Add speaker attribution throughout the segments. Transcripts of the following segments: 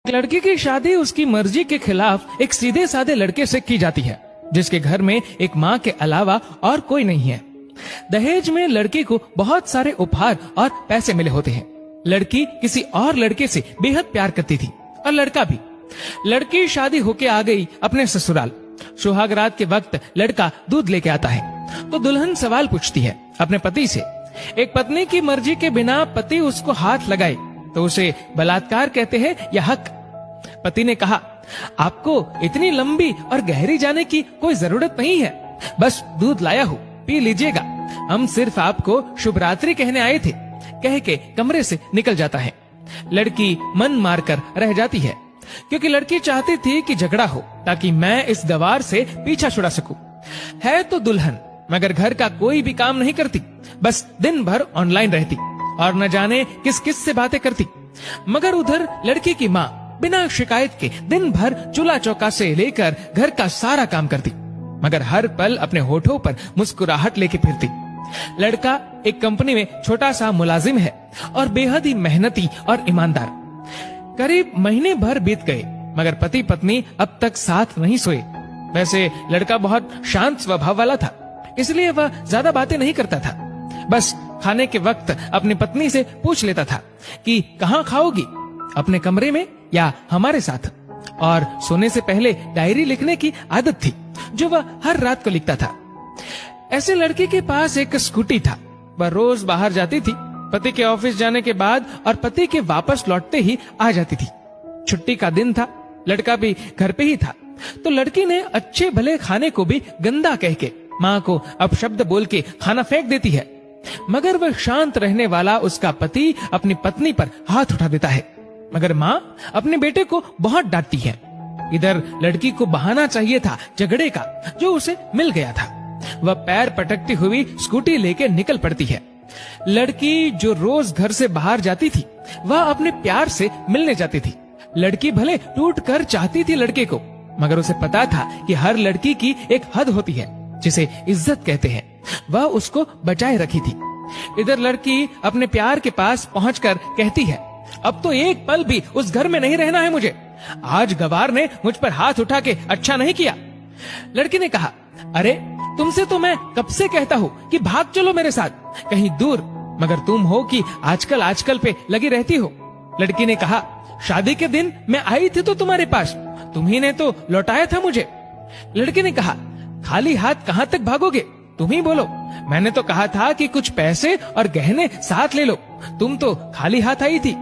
Speaker 1: लड़की की शादी उसकी मर्जी के खिलाफ एक सीधे साधे लड़के से की जाती है, जिसके घर में एक माँ के अलावा और कोई नहीं है। दहेज में लड़की को बहुत सारे उपहार और पैसे मिले होते हैं। लड़की किसी और लड़के से बेहद प्यार करती थी और लड़का भी। लड़की शादी होके आ गई अपने ससुराल। सुहाग रात के वक्त लड़का दूध लेके आता है तो दुल्हन सवाल पूछती है अपने पति से। एक पत्नी की मर्जी के बिना पति उसको हाथ लगाए तो उसे बलात्कार कहते हैं या हक? पति ने कहा, आपको इतनी लंबी और गहरी जाने की कोई जरूरत नहीं है, बस दूध लाया हूँ, पी लीजिएगा, हम सिर्फ आपको शुभ रात्रि कहने आए थे, कह के कमरे से निकल जाता है। लड़की मन मारकर रह जाती है क्योंकि लड़की चाहती थी कि झगड़ा हो ताकि मैं इस गवार से पीछा छुड़ा सकूं। है तो दुल्हन मगर घर का कोई भी काम नहीं करती, बस दिन भर ऑनलाइन रहती और न जाने किस किस से बातें करती। मगर उधर लड़की की माँ बिना शिकायत के दिन भर चूल्हा चौका से लेकर घर का सारा काम करती, मगर हर पल अपने होठों पर मुस्कुराहट लेके फिरती। लड़का एक कंपनी में छोटा सा मुलाजिम है और बेहद ही मेहनती और ईमानदार। करीब महीने भर बीत गए मगर पति पत्नी अब तक साथ नहीं सोए। वैसे लड़का बहुत शांत स्वभाव वाला था, इसलिए वह ज्यादा बातें नहीं करता था। बस खाने के वक्त अपनी पत्नी से पूछ लेता था कि कहाँ खाओगी, अपने कमरे में या हमारे साथ। और सोने से पहले डायरी लिखने की आदत थी जो वह हर रात को लिखता था। ऐसे लड़के के पास एक स्कूटी था। वह रोज बाहर जाती थी, पति के ऑफिस जाने के बाद और पति के वापस लौटते ही आ जाती थी। छुट्टी का दिन था, लड़का भी घर पे ही था, तो लड़की ने अच्छे भले खाने को भी गंदा कह के माँ को अपशब्द बोल के खाना फेंक देती है। मगर वह शांत रहने वाला उसका पति अपनी पत्नी पर हाथ उठा देता है, मगर माँ अपने बेटे को बहुत डांटती है। इधर लड़की को बहाना चाहिए था झगड़े का जो उसे मिल गया था। वह पैर पटकती हुई स्कूटी लेके निकल पड़ती है। लड़की जो रोज घर से बाहर जाती थी वह अपने प्यार से मिलने जाती थी। लड़की भले टूट कर चाहती थी लड़के को, मगर उसे पता था कि हर लड़की की एक हद होती है जिसे इज्जत कहते हैं, वह उसको बचाए रखी थी। इधर लड़की अपने प्यार के पास पहुंचकर कहती है, अब तो एक पल भी उस घर में नहीं रहना है मुझे। आज गवार ने मुझ पर हाथ उठा के अच्छा नहीं किया। लड़की ने कहा, अरे तुमसे तो मैं कब से कहता हूँ कि भाग चलो मेरे साथ कहीं दूर, मगर तुम हो कि आजकल पे लगी रहती हो। लड़की ने कहा, शादी के दिन मैं आई थी तो तुम्हारे पास, तुम्ही ने तो लौटाया था मुझे। लड़की ने कहा, खाली हाथ कहाँ तक भागोगे, तुम ही बोलो। मैंने तो कहा था कि कुछ पैसे और गहने साथ ले लो, तुम तो खाली हाथ आई थी।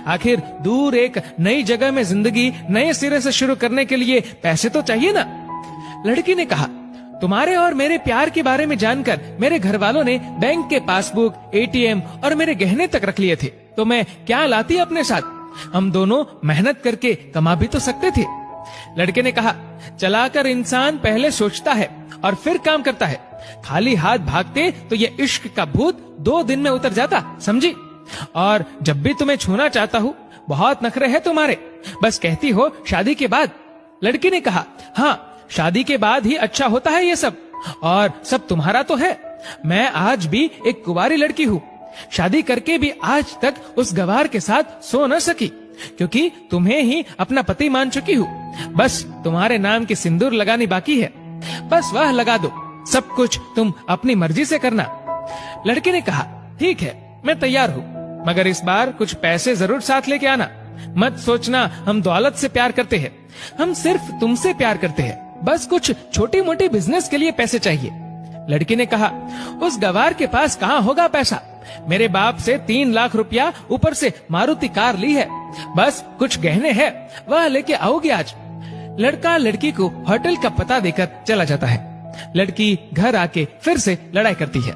Speaker 1: आखिर दूर एक नई जगह में जिंदगी नए सिरे से शुरू करने के लिए पैसे तो चाहिए ना। लड़की ने कहा, तुम्हारे और मेरे प्यार के बारे में जानकर मेरे घर वालों ने बैंक के पासबुक, एटीएम और मेरे गहने तक रख लिए थे, तो मैं क्या लाती अपने साथ। हम दोनों मेहनत करके कमा भी तो सकते थे। लड़के ने कहा, चलाकर इंसान पहले सोचता है और फिर काम करता है, खाली हाथ भागते तो ये इश्क का भूत 2 दिन में उतर जाता, समझी। और जब भी तुम्हें छूना चाहता हूँ बहुत नखरे हैं तुम्हारे, बस कहती हो शादी के बाद। लड़की ने कहा, हाँ शादी के बाद ही अच्छा होता है ये सब, और सब तुम्हारा तो है। मैं आज भी एक कुंवारी लड़की हूँ, शादी करके भी आज तक उस गवार के साथ सो न सकी क्योंकि तुम्हें ही अपना पति मान चुकी हूँ। बस तुम्हारे नाम की सिंदूर लगानी बाकी है, बस वह लगा दो, सब कुछ तुम अपनी मर्जी से करना। लड़के ने कहा, ठीक है मैं तैयार हूँ, मगर इस बार कुछ पैसे जरूर साथ लेके आना। मत सोचना हम दौलत से प्यार करते हैं, हम सिर्फ तुमसे प्यार करते हैं, बस कुछ छोटी मोटी बिजनेस के लिए पैसे चाहिए। लड़की ने कहा, उस गवार के पास कहाँ होगा पैसा, मेरे बाप से 3 लाख रुपया ऊपर से मारुति कार ली है, बस कुछ गहने हैं वह लेके आओगे आज। लड़का लड़की को होटल का पता देकर चला जाता है। लड़की घर आके फिर से लड़ाई करती है,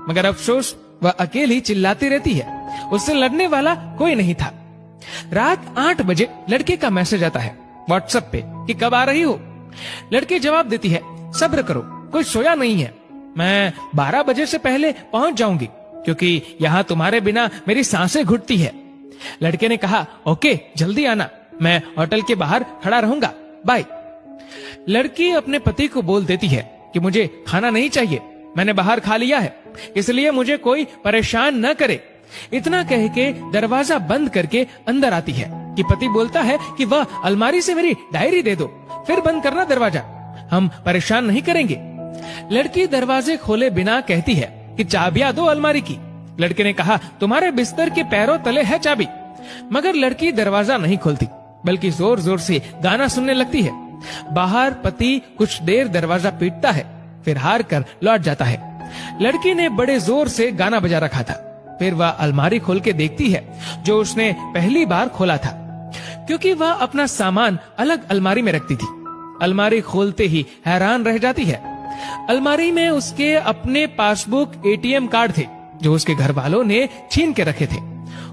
Speaker 1: मगर अफसोस वह अकेली चिल्लाती रहती है, उससे लड़ने वाला कोई नहीं था। रात 8 बजे लड़के का मैसेज आता है व्हाट्सएप पे कि कब आ रही हो। लड़की जवाब देती है, सब्र करो, कोई सोया नहीं है, मैं 12 बजे से पहले पहुंच जाऊंगी क्योंकि यहाँ तुम्हारे बिना मेरी सांसें घुटती है। लड़के ने कहा, ओके जल्दी आना, मैं होटल के बाहर खड़ा रहूंगा, बाय। लड़की अपने पति को बोल देती है कि मुझे खाना नहीं चाहिए, मैंने बाहर खा लिया है, इसलिए मुझे कोई परेशान न करे। इतना कह के दरवाजा बंद करके अंदर आती है कि पति बोलता है कि वह अलमारी से मेरी डायरी दे दो, फिर बंद करना दरवाजा, हम परेशान नहीं करेंगे। लड़की दरवाजे खोले बिना कहती है कि चाबियां दो अलमारी की। लड़के ने कहा तुम्हारे बिस्तर के पैरों तले है चाबी। मगर लड़की दरवाजा नहीं खोलती, बल्कि जोर जोर से गाना सुनने लगती है। बाहर पति कुछ देर दरवाजा पीटता है, फिर हार कर लौट जाता है। लड़की ने बड़े जोर से गाना बजा रखा था। फिर वह अलमारी खोल के देखती है जो उसने पहली बार खोला था, क्योंकि वह अपना सामान अलग अलमारी में रखती थी। अलमारी खोलते ही हैरान रह जाती है। अलमारी में उसके अपने पासबुक, एटीएम कार्ड थे जो उसके घर वालों ने छीन के रखे थे।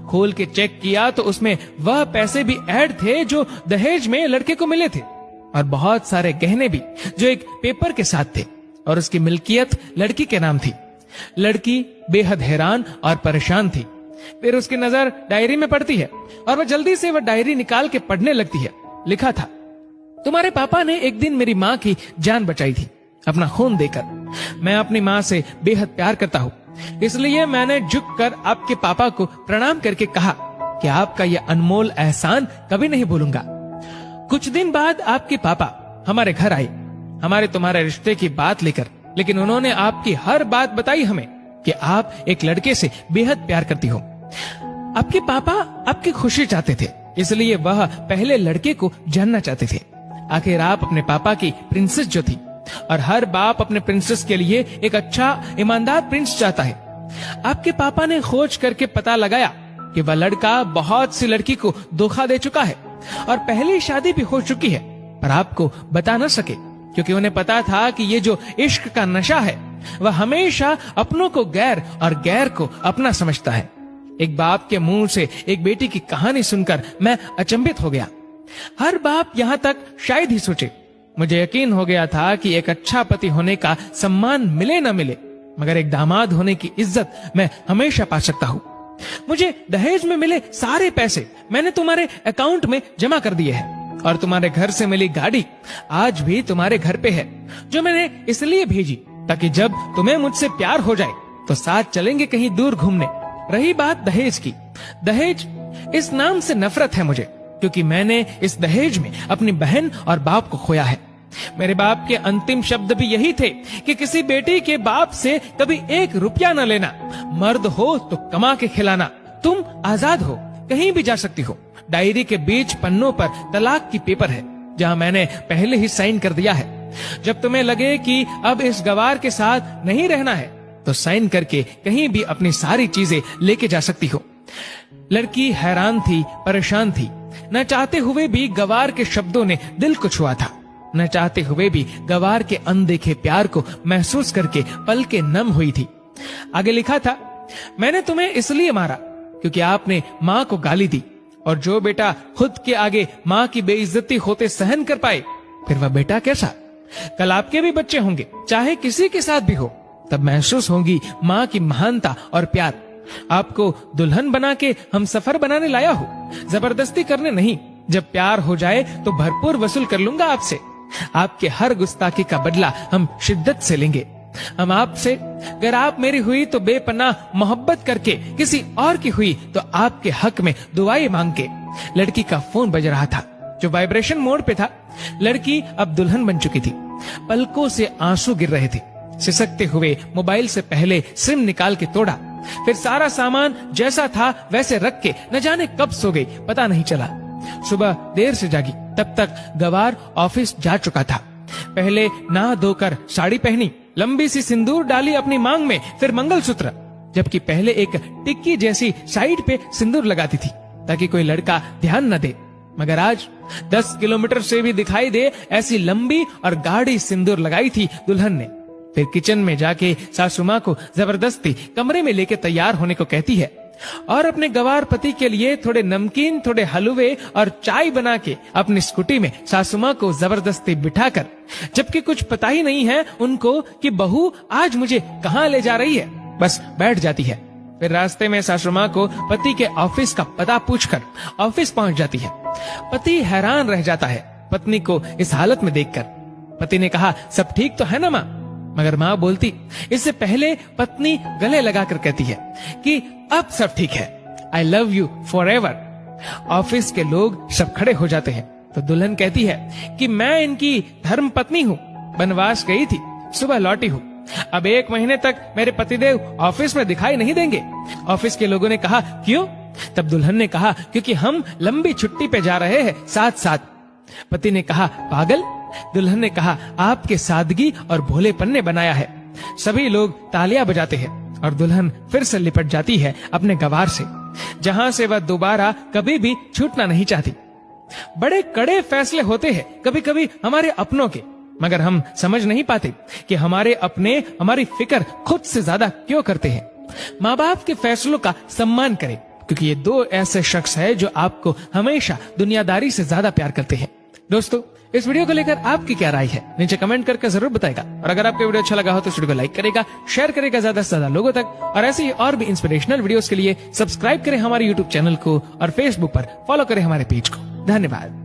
Speaker 1: खोल के चेक किया तो उसमें वह पैसे भी ऐड थे जो दहेज में लड़के को मिले थे, और बहुत सारे गहने भी जो एक पेपर के साथ थे, और उसकी मिल्कियत लड़की के नाम थी। लड़की बेहद हैरान और परेशान थी। फिर उसकी नजर डायरी में पड़ती है और वह जल्दी से वह डायरी निकाल के पढ़ने लगती है। लिखा था, तुम्हारे पापा ने एक दिन मेरी माँ की जान बचाई थी अपना खून देकर। मैं अपनी माँ से बेहद प्यार करता हूँ, इसलिए मैंने झुककर आपके पापा को प्रणाम करके कहा कि आपका यह अनमोल एहसान कभी नहीं भूलूंगा। कुछ दिन बाद आपके पापा हमारे घर आए, हमारे तुम्हारे रिश्ते की बात लेकर, लेकिन उन्होंने आपकी हर बात बताई हमें कि आप एक लड़के से बेहद प्यार करती हो। आपके पापा आपकी खुशी चाहते थे, इसलिए वह पहले लड़के को जानना चाहते थे। आखिर आप अपने पापा की प्रिंसेस जो थी, और हर बाप अपने प्रिंसेस के लिए एक अच्छा ईमानदार प्रिंस चाहता है। आपके पापा ने खोज करके पता लगाया कि वह लड़का बहुत सी लड़की को धोखा दे चुका है और पहली शादी भी हो चुकी है, पर आपको बता न सके, क्योंकि उन्हें पता था कि ये जो इश्क का नशा है वह हमेशा अपनों को गैर और गैर को अपना समझता है। एक बाप के मुंह से एक बेटी की कहानी सुनकर मैं अचंभित हो गया। हर बाप यहाँ तक शायद ही सोचे। मुझे यकीन हो गया था कि एक अच्छा पति होने का सम्मान मिले न मिले, मगर एक दामाद होने की इज्जत मैं हमेशा पा सकता हूँ। मुझे दहेज में मिले सारे पैसे मैंने तुम्हारे अकाउंट में जमा कर दिए हैं, और तुम्हारे घर से मिली गाड़ी आज भी तुम्हारे घर पे है, जो मैंने इसलिए भेजी ताकि जब तुम्हें मुझसे प्यार हो जाए तो साथ चलेंगे कहीं दूर घूमने। रही बात दहेज की, दहेज इस नाम से नफरत है मुझे, क्योंकि मैंने इस दहेज में अपनी बहन और बाप को खोया है। मेरे बाप के अंतिम शब्द भी यही थे कि किसी बेटी के बाप से कभी 1 रुपया न लेना, मर्द हो तो कमा के खिलाना, तुम आजाद हो, कहीं भी जा सकती हो। डायरी के बीच पन्नों पर तलाक की पेपर है, जहां मैंने पहले ही साइन कर दिया है। जब तुम्हें लगे कि अब इस गवार के साथ नहीं रहना है तो साइन करके कहीं भी अपनी सारी चीजें लेके जा सकती हो। लड़की हैरान थी, परेशान थी। न चाहते हुए भी गवार के शब्दों ने दिल को छुआ था। न चाहते हुए भी गवार के अनदेखे प्यार को महसूस करके पलकें नम हुई थी। आगे लिखा था, मैंने तुम्हें इसलिए मारा क्योंकि आपने माँ को गाली दी, और जो बेटा खुद के आगे माँ की बेइज्जती होते सहन कर पाए, फिर वह बेटा कैसा। कल आपके भी बच्चे होंगे, चाहे किसी के साथ भी हो, तब महसूस होगी माँ की महानता और प्यार। आपको दुल्हन बना के हम सफर बनाने लाया हूँ, जबरदस्ती करने नहीं। जब प्यार हो जाए तो भरपूर वसूल कर लूंगा आपसे। आपके हर गुस्ताखी का बदला हम शिद्दत से लेंगे। हम आपसे, अगर आप मेरी हुई तो बेपनाह मोहब्बत करके, किसी और की हुई तो आपके हक में दुआएं मांग के। लड़की का फोन बज रहा था जो वाइब्रेशन मोड पे था। लड़की अब दुल्हन बन चुकी थी। पलकों से आंसू गिर रहे थे। सिसकते हुए मोबाइल से पहले सिम निकाल के तोड़ा, फिर सारा सामान जैसा था वैसे रख के न जाने कब सो गई, पता नहीं चला। सुबह देर से जागी, तब तक गवार ऑफिस जा चुका था। पहले नहा धोकर साड़ी पहनी, लंबी सी सिंदूर डाली अपनी मांग में, फिर मंगलसूत्र, जबकि पहले एक टिक्की जैसी साइड पे सिंदूर लगाती थी ताकि कोई लड़का ध्यान न दे। मगर आज 10 किलोमीटर से भी दिखाई दे ऐसी लंबी और गाढ़ी सिंदूर लगाई थी दुल्हन ने। फिर किचन में जाके सासू माँ को जबरदस्ती कमरे में लेके तैयार होने को कहती है, और अपने गवार पति के लिए थोड़े नमकीन, थोड़े हलवे और चाय बना के अपनी स्कूटी में सासू माँ को जबरदस्ती बिठाकर, जबकि कुछ पता ही नहीं है उनको कि बहू आज मुझे कहाँ ले जा रही है, बस बैठ जाती है। फिर रास्ते में सासू माँ को पति के ऑफिस का पता पूछकर ऑफिस पहुंच जाती है। पति हैरान रह जाता है पत्नी को इस हालत में देखकर। पति ने कहा, सब ठीक तो है ना माँ? मगर माँ बोलती, इससे पहले पत्नी गले लगाकर कहती है कि अब सब ठीक है, I love you for ever. Office के लोग सब खड़े हो जाते हैं तो दुल्हन कहती है कि मैं इनकी धर्म पत्नी हूँ, वनवास गई थी, सुबह लौटी हूँ। अब 1 महीने तक मेरे पतिदेव ऑफिस में दिखाई नहीं देंगे। ऑफिस के लोगों ने कहा क्यों? तब दुल्हन ने कहा क्योंकि हम लंबी छुट्टी पे जा रहे हैं साथ साथ। पति ने कहा पागल। दुल्हन ने कहा आपके सादगी और भोलेपन ने बनाया है। सभी लोग तालियां बजाते हैं और दुल्हन फिर से लिपट जाती है अपने गवार से, जहां से वह दोबारा कभी भी छूटना नहीं चाहती। बड़े कड़े फैसले होते हैं कभी कभी हमारे अपनों के, मगर हम समझ नहीं पाते कि हमारे अपने हमारी फिक्र खुद से ज्यादा क्यों करते हैं। माँ बाप के फैसलों का सम्मान करें, क्योंकि ये 2 ऐसे शख्स है जो आपको हमेशा दुनियादारी से ज्यादा प्यार करते हैं। दोस्तों, इस वीडियो को लेकर आपकी क्या राय है नीचे कमेंट करके जरूर बताएगा। और अगर आपको वीडियो अच्छा लगा हो तो इस वीडियो को लाइक करेगा, शेयर करेगा ज्यादा से ज्यादा लोगों तक। और ऐसे ही और भी इंस्पिरेशनल वीडियोस के लिए सब्सक्राइब करें हमारे यूट्यूब चैनल को और फेसबुक पर फॉलो करें हमारे पेज को। धन्यवाद।